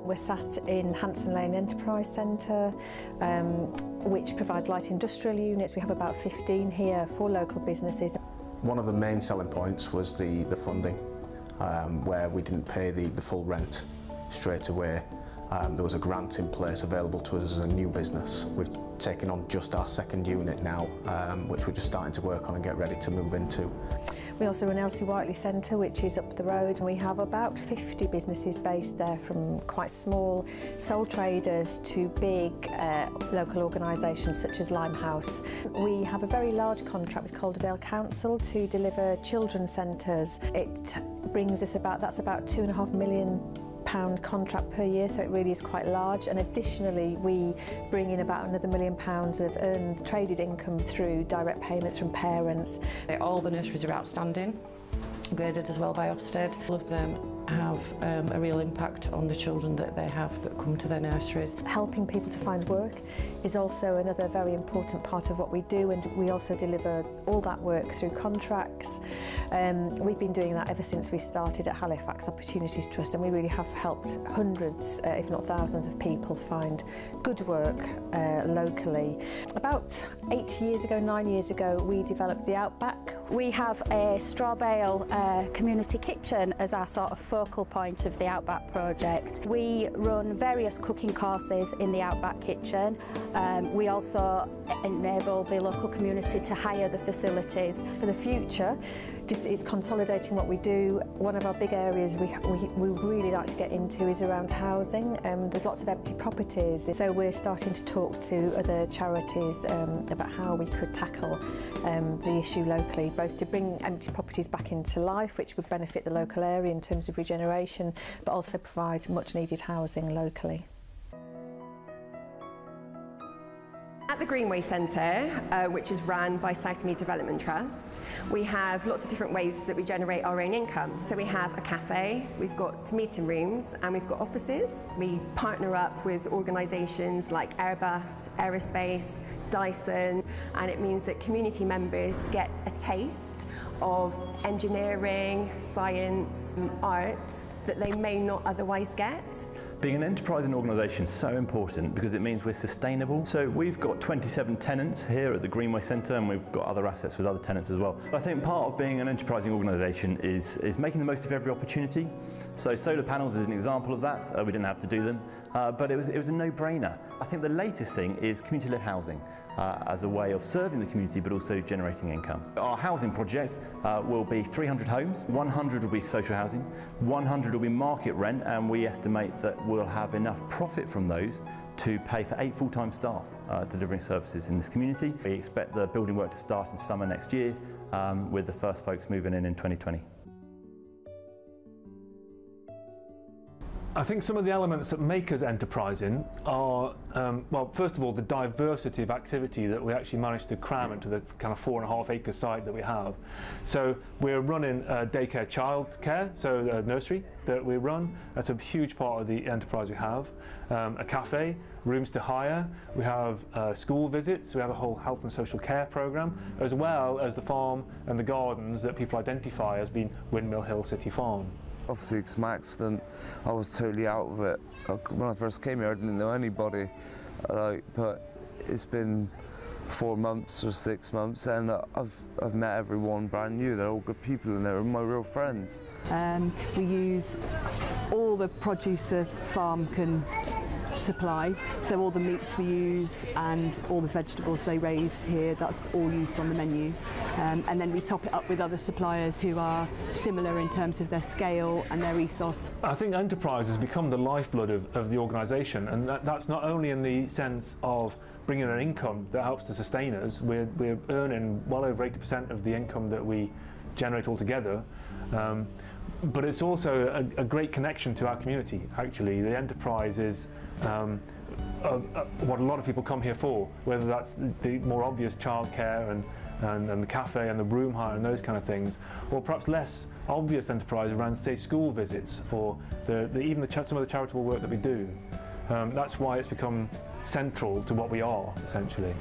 We're sat in Hanson Lane Enterprise Centre, which provides light industrial units. We have about 15 here for local businesses. One of the main selling points was the funding, where we didn't pay the full rent straight away. There was a grant in place available to us as a new business. We've taken on just our second unit now, which we're just starting to work on and get ready to move into. We also run Elsie Whiteley Centre, which is up the road, and we have about 50 businesses based there, from quite small sole traders to big local organisations such as Limehouse. We have a very large contract with Calderdale Council to deliver children's centres. It brings us that's about £2.5 million contract per year, so it really is quite large, and additionally we bring in about another £1 million of earned traded income through direct payments from parents. All the nurseries are outstanding, graded as well by Ofsted. All of them have a real impact on the children that they have that come to their nurseries. Helping people to find work is also another very important part of what we do, and we also deliver all that work through contracts. We've been doing that ever since we started at Halifax Opportunities Trust, and we really have helped hundreds, if not thousands, of people find good work locally. About 9 years ago, we developed the Outback. We have a straw bale community kitchen as our sort of focal point of the Outback project. We run various cooking courses in the Outback kitchen. We also enable the local community to hire the facilities. For the future, just is consolidating what we do. One of our big areas we really like to get into is around housing. There's lots of empty properties, so we're starting to talk to other charities about how we could tackle the issue locally, both to bring empty properties back into life, which would benefit the local area in terms of regeneration, but also provide much needed housing locally. At the Greenway Centre, which is run by Southmead Development Trust, we have lots of different ways that we generate our own income. So we have a cafe, we've got meeting rooms, and we've got offices. We partner up with organisations like Airbus, Aerospace, Dyson, and it means that community members get a taste of engineering, science, arts that they may not otherwise get. Being an enterprising organisation is so important because it means we're sustainable. So we've got 27 tenants here at the Greenway Centre, and we've got other assets with other tenants as well. I think part of being an enterprising organisation is making the most of every opportunity. So solar panels is an example of that. We didn't have to do them, but it was a no-brainer. I think the latest thing is community-led housing as a way of serving the community but also generating income. Our housing project will be 300 homes, 100 will be social housing, 100 will be market rent, and we estimate that we'll have enough profit from those to pay for 8 full-time staff delivering services in this community. We expect the building work to start in summer next year, with the first folks moving in 2020. I think some of the elements that make us enterprising are, well, first of all, the diversity of activity that we actually managed to cram into the kind of 4.5 acre site that we have. So we're running daycare childcare, so a nursery that we run. That's a huge part of the enterprise we have. A cafe, rooms to hire. We have school visits. We have a whole health and social care programme, as well as the farm and the gardens that people identify as being Windmill Hill City Farm. Obviously, because of my accident, I was totally out of it. When I first came here, I didn't know anybody, but it's been 4 months or 6 months, and I've met everyone brand new. They're all good people, and they're my real friends. We use all the produce the farm can supply, so all the meats we use and all the vegetables they raise here, that's all used on the menu, and then we top it up with other suppliers who are similar in terms of their scale and their ethos. I think enterprise has become the lifeblood of the organisation, and that's not only in the sense of bringing an income that helps to sustain us. We're earning well over 80% of the income that we generate altogether. But it's also a great connection to our community, actually. The enterprise is what a lot of people come here for, whether that's the more obvious childcare and the cafe and the room hire and those kind of things, or perhaps less obvious enterprise around, say, school visits, or even some of the charitable work that we do. That's why it's become central to what we are, essentially.